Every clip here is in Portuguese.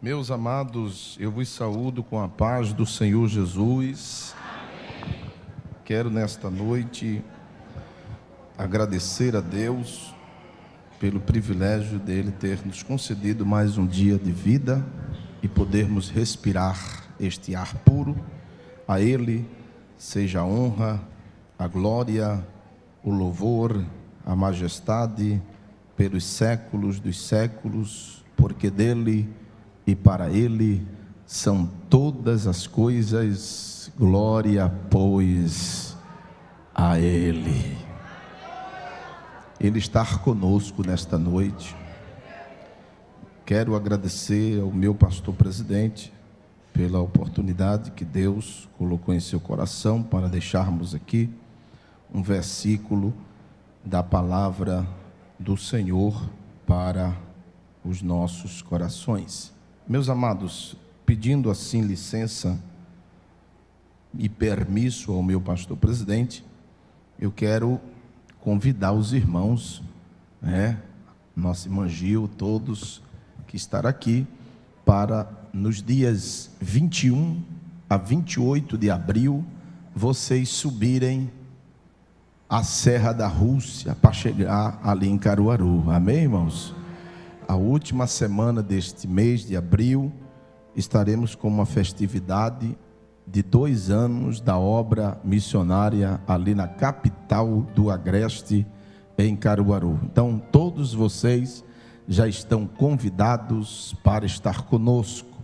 Meus amados, eu vos saúdo com a paz do Senhor Jesus. Amém. Quero nesta noite agradecer a Deus pelo privilégio dele ter nos concedido mais um dia de vida e podermos respirar este ar puro. A Ele seja a honra, a glória, o louvor, a majestade pelos séculos dos séculos, porque dele e para Ele são todas as coisas. Glória, pois, a Ele. Ele está conosco nesta noite. Quero agradecer ao meu pastor presidente pela oportunidade que Deus colocou em seu coração para deixarmos aqui um versículo da palavra do Senhor para os nossos corações. Meus amados, pedindo assim licença e permisso ao meu pastor presidente, eu quero convidar os irmãos, nossa irmã Gil, todos que estarão aqui, para nos dias 21 a 28 de abril, vocês subirem a Serra da Rússia para chegar ali em Caruaru. Amém, irmãos? A última semana deste mês de abril, estaremos com uma festividade de 2 anos da obra missionária ali na capital do Agreste, em Caruaru. Então, todos vocês já estão convidados para estar conosco.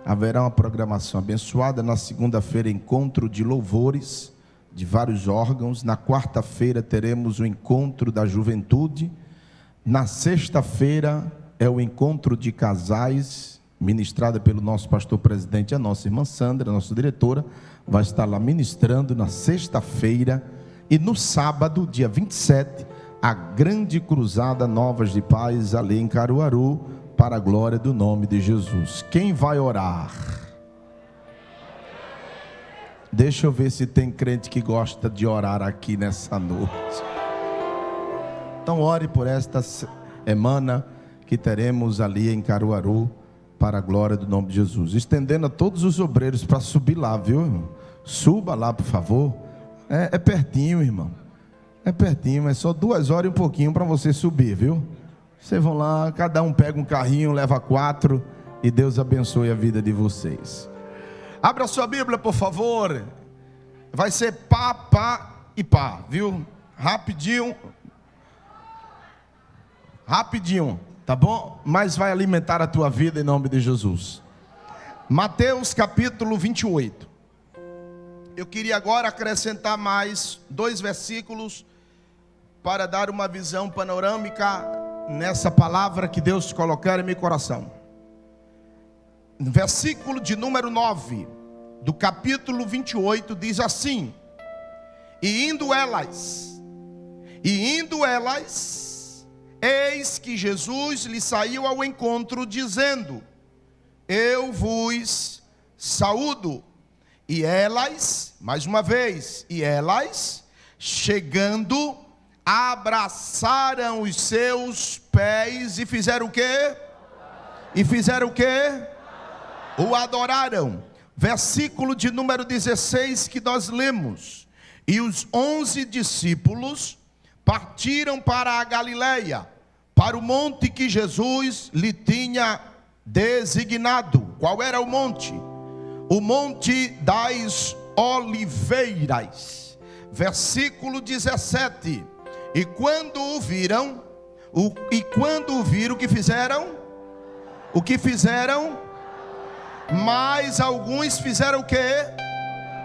Haverá uma programação abençoada. Na segunda-feira, encontro de louvores de vários órgãos. Na quarta-feira, teremos o encontro da juventude. Na sexta-feira, é o encontro de casais, ministrada pelo nosso pastor presidente, a nossa irmã Sandra, nossa diretora, vai estar lá ministrando na sexta-feira. E no sábado, dia 27, a grande cruzada Novas de Paz, ali em Caruaru, para a glória do nome de Jesus. Quem vai orar? Deixa eu ver se tem crente que gosta de orar aqui nessa noite. Então ore por esta semana que teremos ali em Caruaru, para a glória do nome de Jesus. Estendendo a todos os obreiros para subir lá, viu? Suba lá, por favor. É pertinho, irmão. É pertinho, é só 2 horas e um pouquinho para você subir, viu? Vocês vão lá, cada um pega um carrinho, leva 4, e Deus abençoe a vida de vocês. Abra sua Bíblia, por favor. Vai ser pá e pá, viu? Rapidinho, tá bom? Mas vai alimentar a tua vida em nome de Jesus. Mateus capítulo 28. Eu queria agora acrescentar mais 2 versículos para dar uma visão panorâmica nessa palavra que Deus colocar em meu coração. Versículo de número 9 do capítulo 28 diz assim: E indo elas, eis que Jesus lhe saiu ao encontro, dizendo: Eu vos saúdo. E elas, mais uma vez, chegando, abraçaram os seus pés e fizeram o quê? O adoraram. Versículo de número 16 que nós lemos: E os 11 discípulos partiram para a Galileia, para o monte que Jesus lhe tinha designado. Qual era o monte? O monte das oliveiras. Versículo 17: E quando o viram, o que fizeram? Mas alguns fizeram o quê?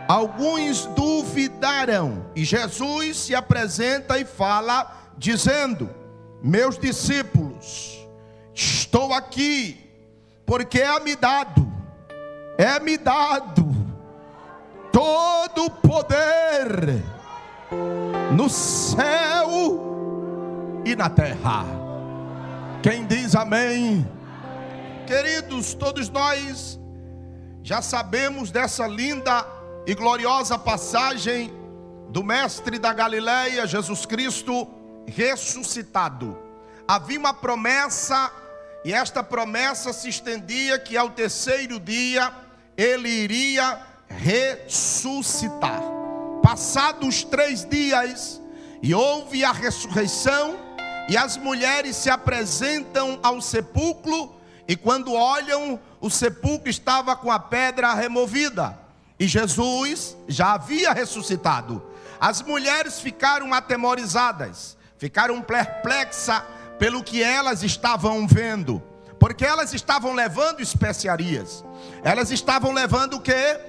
Alguns duvidaram. E Jesus se apresenta e fala, dizendo: Meus discípulos, estou aqui, porque é-me dado todo o poder no céu e na terra. Quem diz amém? Queridos, todos nós já sabemos dessa linda e gloriosa passagem do mestre da Galileia, Jesus Cristo ressuscitado. Havia uma promessa E esta promessa se estendia que ao terceiro dia ele iria ressuscitar. Passados 3 dias, e houve a ressurreição, e as mulheres se apresentam ao sepulcro, e quando olham, o sepulcro estava com a pedra removida, e Jesus já havia ressuscitado. As mulheres ficaram atemorizadas, ficaram perplexas pelo que elas estavam vendo, porque elas estavam levando especiarias. Elas estavam levando o quê?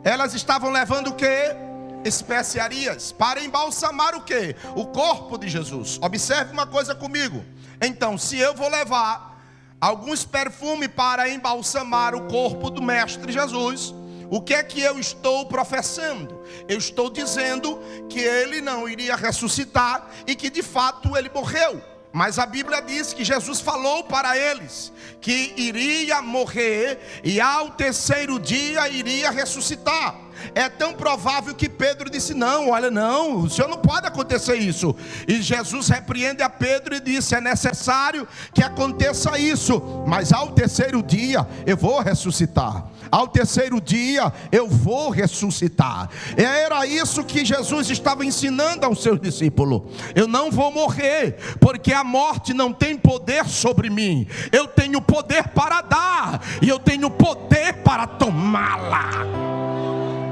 Elas estavam levando o quê? Especiarias para embalsamar o quê? O corpo de Jesus. Observe uma coisa comigo. Então, se eu vou levar alguns perfumes para embalsamar o corpo do Mestre Jesus, o que é que eu estou professando? Eu estou dizendo que ele não iria ressuscitar e que de fato ele morreu. Mas a Bíblia diz que Jesus falou para eles que iria morrer e ao terceiro dia iria ressuscitar. É tão provável que Pedro disse: não, olha, não, o Senhor não pode acontecer isso. E Jesus repreende a Pedro e disse: é necessário que aconteça isso, mas ao terceiro dia eu vou ressuscitar. Ao terceiro dia eu vou ressuscitar. Era isso que Jesus estava ensinando aos seus discípulos. Eu não vou morrer, porque a morte não tem poder sobre mim. Eu tenho poder para dar, e eu tenho poder para tomá-la.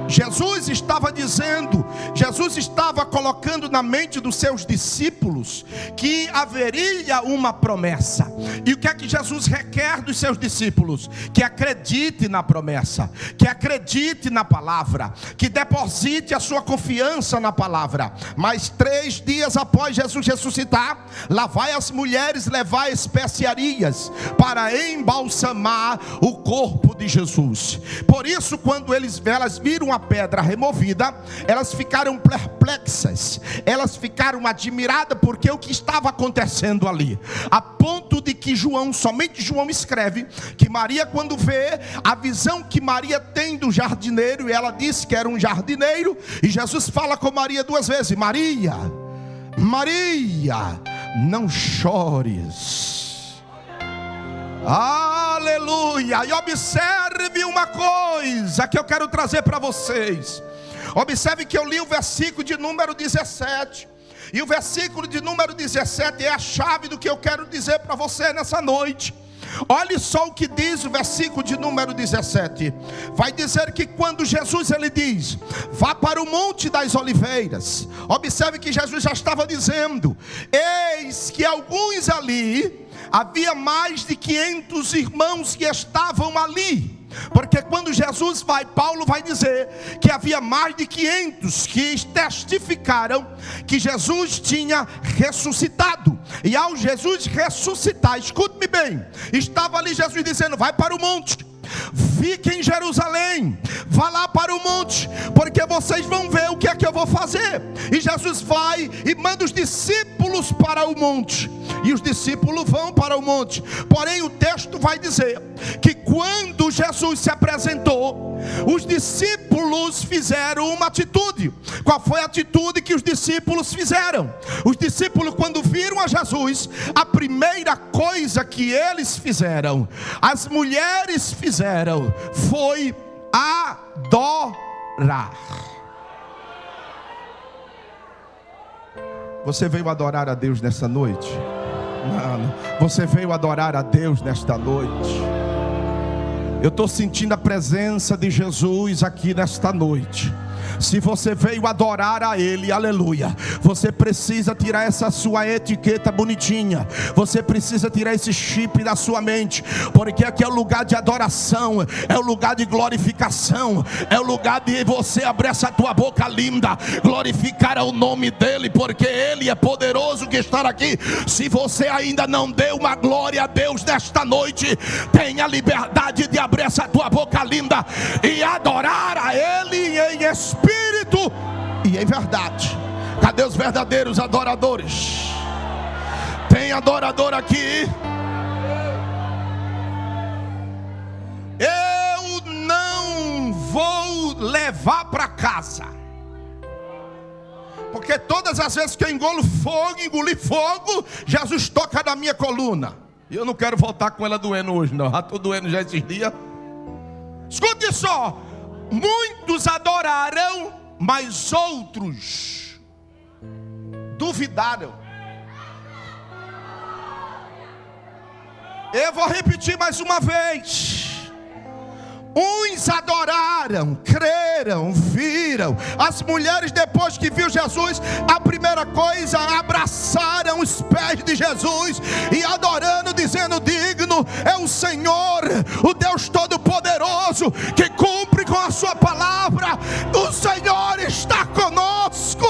Jesus estava dizendo, Jesus estava colocando na mente dos seus discípulos que haveria uma promessa. E o que é que Jesus requer dos seus discípulos? Que acredite na promessa, que acredite na palavra, que deposite a sua confiança na palavra. Mas 3 dias após Jesus ressuscitar, lá vai as mulheres levar especiarias para embalsamar o corpo de Jesus. Por isso, quando elas viram a pedra removida, elas ficaram perplexas, elas ficaram admiradas, porque o que estava acontecendo ali, a ponto de que somente João escreve que Maria, quando vê a visão que Maria tem do jardineiro, e ela disse que era um jardineiro, e Jesus fala com Maria 2 vezes: Maria, Maria, não chores. Aleluia. E observe uma coisa que eu quero trazer para vocês. Observe que eu li o versículo de número 17. E o versículo de número 17 é a chave do que eu quero dizer para você nessa noite. Olhe só o que diz o versículo de número 17. Vai dizer que quando Jesus ele diz: vá para o Monte das Oliveiras. Observe que Jesus já estava dizendo: eis que alguns ali, havia mais de 500 irmãos que estavam ali. Porque quando Jesus vai, Paulo vai dizer que havia mais de 500 que testificaram que Jesus tinha ressuscitado. E ao Jesus ressuscitar, escute-me bem, estava ali Jesus dizendo: vai para o monte, fique em Jerusalém, vá lá para o monte, porque vocês vão ver o que é que eu vou fazer. E Jesus vai e manda os discípulos para o monte, e os discípulos vão para o monte. Porém o texto vai dizer que quando Jesus se apresentou, os discípulos fizeram uma atitude. Qual foi a atitude que os discípulos fizeram? Os discípulos, quando viram a Jesus, a primeira coisa que eles fizeram, as mulheres fizeram, foi adorar. Você veio adorar a Deus nessa noite? Não. Você veio adorar a Deus nesta noite? Eu estou sentindo a presença de Jesus aqui nesta noite. Se você veio adorar a Ele, aleluia, você precisa tirar essa sua etiqueta bonitinha. Você precisa tirar esse chip da sua mente, porque aqui é o lugar de adoração, é o lugar de glorificação, é o lugar de você abrir essa tua boca linda, glorificar o nome dEle, porque Ele é poderoso que está aqui. Se você ainda não deu uma glória a Deus nesta noite, tenha liberdade de abrir essa tua boca linda e adorar a Ele em espírito e em verdade. Cadê os verdadeiros adoradores? Tem adorador aqui? Eu não vou levar para casa, porque todas as vezes que eu engoli fogo, Jesus toca na minha coluna. E eu não quero voltar com ela doendo hoje, não. Já estou doendo já esses dias. Escute só. Muitos adoraram, mas outros duvidaram. Eu vou repetir mais uma vez. Uns adoraram, creram, viram. As mulheres, depois que viu Jesus, a primeira coisa, abraçaram os pés de Jesus e adorando, dizendo: digno é o Senhor, o Deus Todo-Poderoso, que cumpre com a sua palavra. O Senhor está conosco.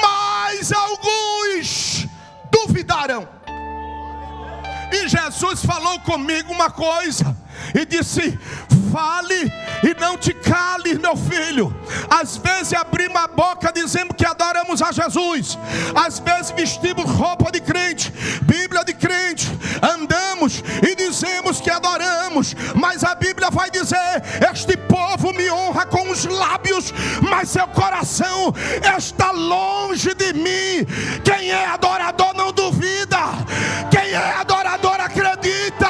Mas alguns duvidaram. E Jesus falou comigo uma coisa e disse: fale e não te cales, meu filho. Às vezes abrimos a boca dizendo que adoramos a Jesus, às vezes vestimos roupa de crente, Bíblia de crente, andamos e dizemos que adoramos, mas a Bíblia vai dizer: este povo me honra com os lábios, mas seu coração está longe de mim. Quem é adorador não duvida. Quem é adorador acredita.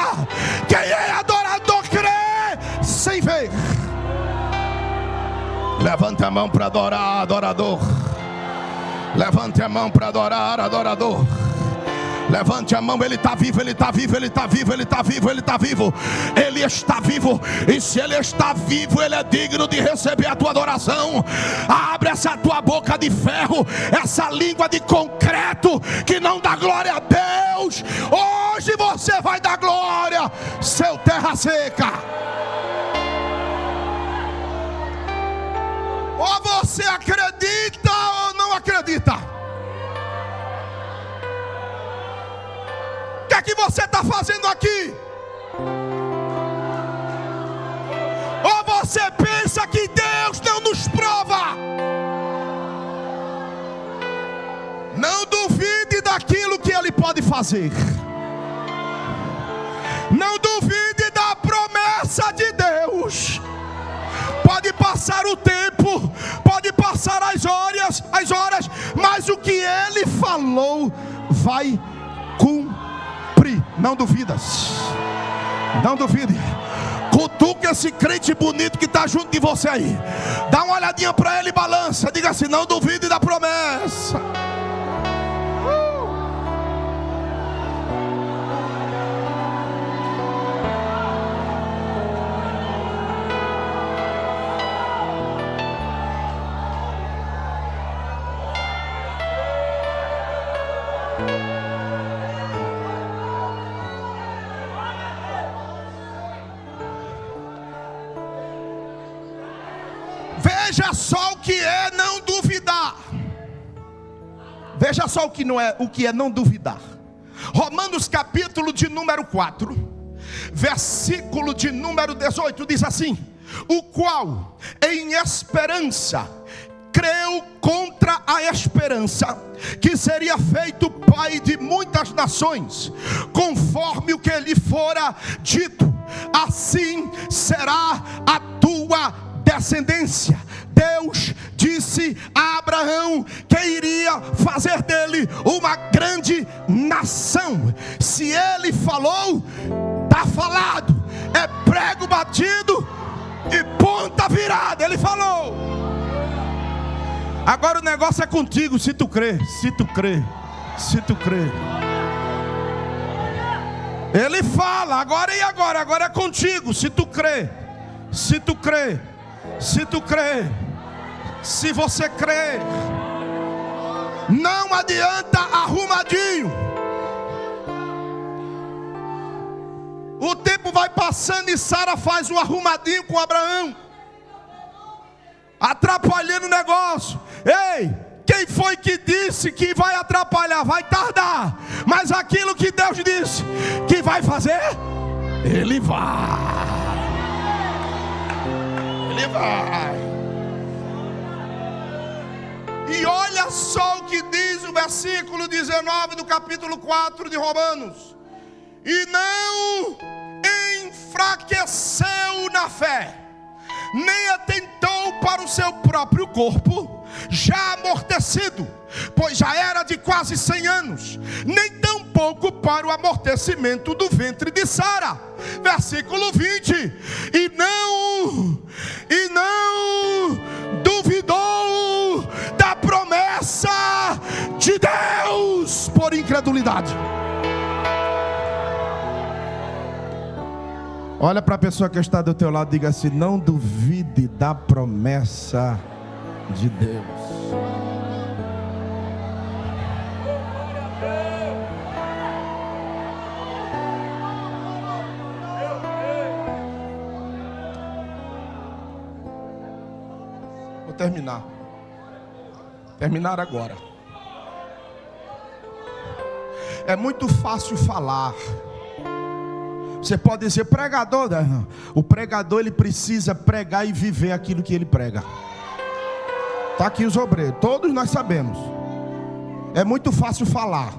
Quem é adorador crê sem ver. Levante a mão para adorar, adorador. Levante a mão para adorar, adorador. Levante a mão, Ele está vivo, Ele está vivo, Ele está vivo, Ele está vivo, Ele está vivo. Ele está vivo, e se Ele está vivo, Ele é digno de receber a tua adoração. Abre essa tua boca de ferro, essa língua de concreto que não dá glória a Deus. Hoje você vai dar glória, seu terra seca. Ou você acredita ou não acredita. O que é que você está fazendo aqui? Ou você pensa que Deus não nos prova? Não duvide daquilo que Ele pode fazer. Não duvide da promessa de Deus. Pode passar o tempo, pode passar as horas, mas o que Ele falou vai cumprir. Não duvidas. Não duvide. Cutuca esse crente bonito que está junto de você aí. Dá uma olhadinha para ele e balança. Diga assim: não duvide da promessa. Veja só o que é não duvidar. Veja só o que é não duvidar. Romanos capítulo de número 4, versículo de número 18 diz assim: o qual em esperança creu contra a esperança, que seria feito pai de muitas nações, conforme o que lhe fora dito: assim será a tua descendência. Deus disse a Abraão que iria fazer dele uma grande nação. Se Ele falou, está falado. É prego batido e ponta virada. Ele falou. Agora o negócio é contigo, se tu crê, se tu crê, se tu crê. Ele fala, agora e agora? Agora é contigo, se tu crê, se tu crê, se tu crê. Se você crê, não adianta arrumadinho. O tempo vai passando e Sara faz um arrumadinho com Abraão, atrapalhando o negócio. Ei, quem foi que disse que vai atrapalhar? Vai tardar, mas aquilo que Deus disse que vai fazer, Ele vai. Ele vai. E olha só o que diz o versículo 19 do capítulo 4 de Romanos: e não enfraqueceu na fé, nem atentou para o seu próprio corpo, já amortecido, pois já era de quase 100 anos, nem tampouco para o amortecimento do ventre de Sara. Versículo 20: e não duvidou da promessa de Deus por incredulidade. Olha para a pessoa que está do teu lado e diga assim: não duvide da promessa de Deus. Vou terminar agora. É muito fácil falar. Você pode dizer pregador, não. O pregador, ele precisa pregar e viver aquilo que ele prega. Está aqui os obreiros, todos nós sabemos. É muito fácil falar,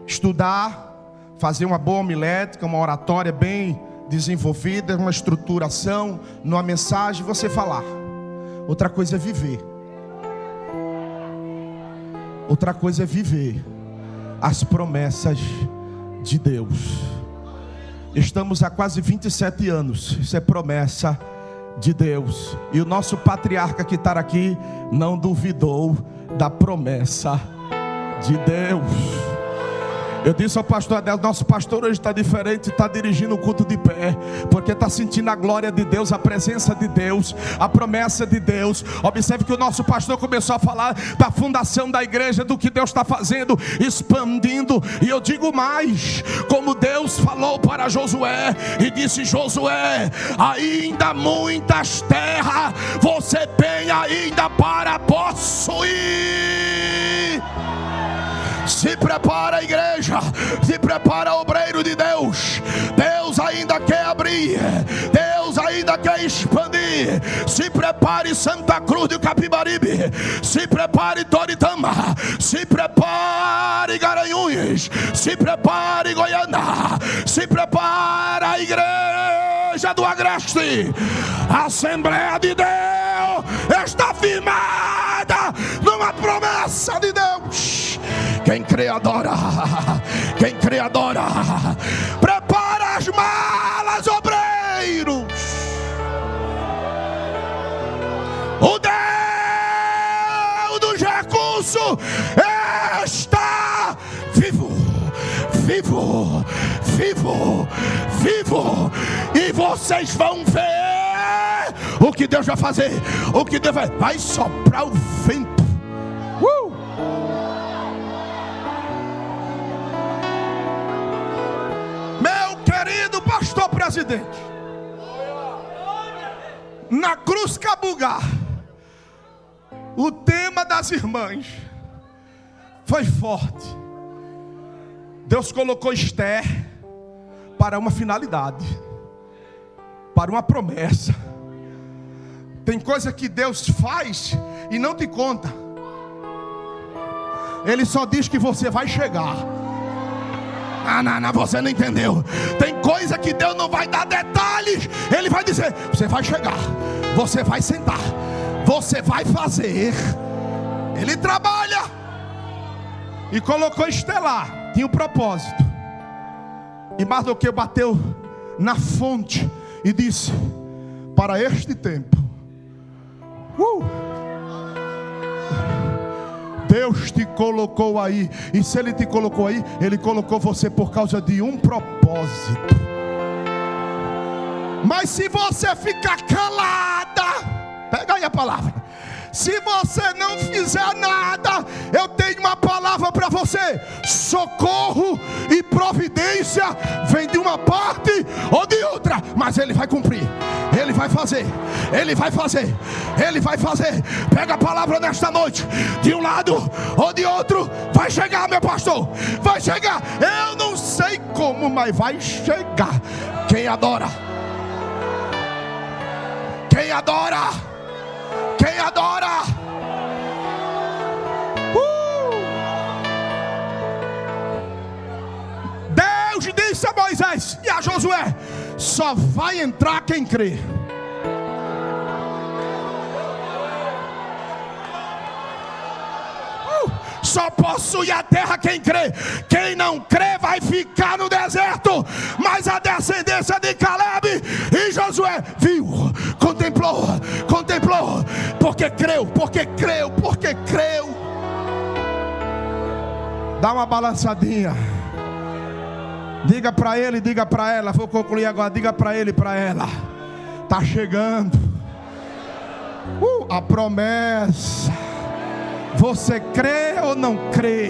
estudar, fazer uma boa homilética, uma oratória bem desenvolvida, uma estruturação, numa mensagem, você falar. Outra coisa é viver. Outra coisa é viver as promessas de Deus. Estamos há quase 27 anos. Isso é promessa de Deus. E o nosso patriarca que está aqui não duvidou da promessa de Deus. Eu disse ao pastor Adel, nosso pastor hoje está diferente, está dirigindo o culto de pé, porque está sentindo a glória de Deus, a presença de Deus, a promessa de Deus. Observe que o nosso pastor começou a falar da fundação da igreja, do que Deus está fazendo, expandindo. E eu digo mais, como Deus falou para Josué, e disse: Josué, ainda muitas terras você tem ainda para possuir. Se prepara, igreja, se prepara, obreiro de Deus. Deus ainda quer abrir, Deus ainda quer expandir. Se prepare, Santa Cruz do Capibaribe. Se prepare, Toritama. Se prepare, Garanhuns. Se prepare, Goiânia. Se prepara, a igreja do Agreste. A Assembleia de Deus está firmada numa promessa de Deus. Quem crê adora, quem crê adora. Prepara as malas, obreiros. O Deus dos recursos está vivo, vivo, vivo, vivo. E vocês vão ver o que Deus vai fazer. O que Deus vai soprar o vento. Meu querido pastor presidente, na Cruz Cabugá, o tema das irmãs foi forte. Deus colocou Esther para uma finalidade, para uma promessa. Tem coisa que Deus faz e não te conta. Ele só diz que você vai chegar. Não, você não entendeu. Tem coisa que Deus não vai dar detalhes. Ele vai dizer: você vai chegar, você vai sentar, você vai fazer. Ele trabalha. E colocou Esther lá. Tinha um propósito. E Mardoqueu bateu na fonte e disse: para este tempo, Deus te colocou aí. E se Ele te colocou aí, Ele colocou você por causa de um propósito. Mas se você ficar calada, pega aí a palavra. Se você não fizer nada, eu tenho uma palavra para você: socorro e providência vem de uma parte ou de outra, mas Ele vai cumprir, Ele vai fazer, Ele vai fazer, Ele vai fazer. Pega a palavra nesta noite. De um lado ou de outro, vai chegar, meu pastor, vai chegar. Eu não sei como, mas vai chegar. Quem adora, quem adora, quem adora. Deus disse a Moisés e a Josué: só vai entrar quem crê. Só possui a terra quem crê. Quem não crê vai ficar no deserto. Mas a descendência de Caleb e Josué viu, contemplou, porque creu. Dá uma balançadinha. Diga para ele, diga para ela. Vou concluir agora. Diga para ele e para ela. Está chegando a promessa. Você crê ou não crê?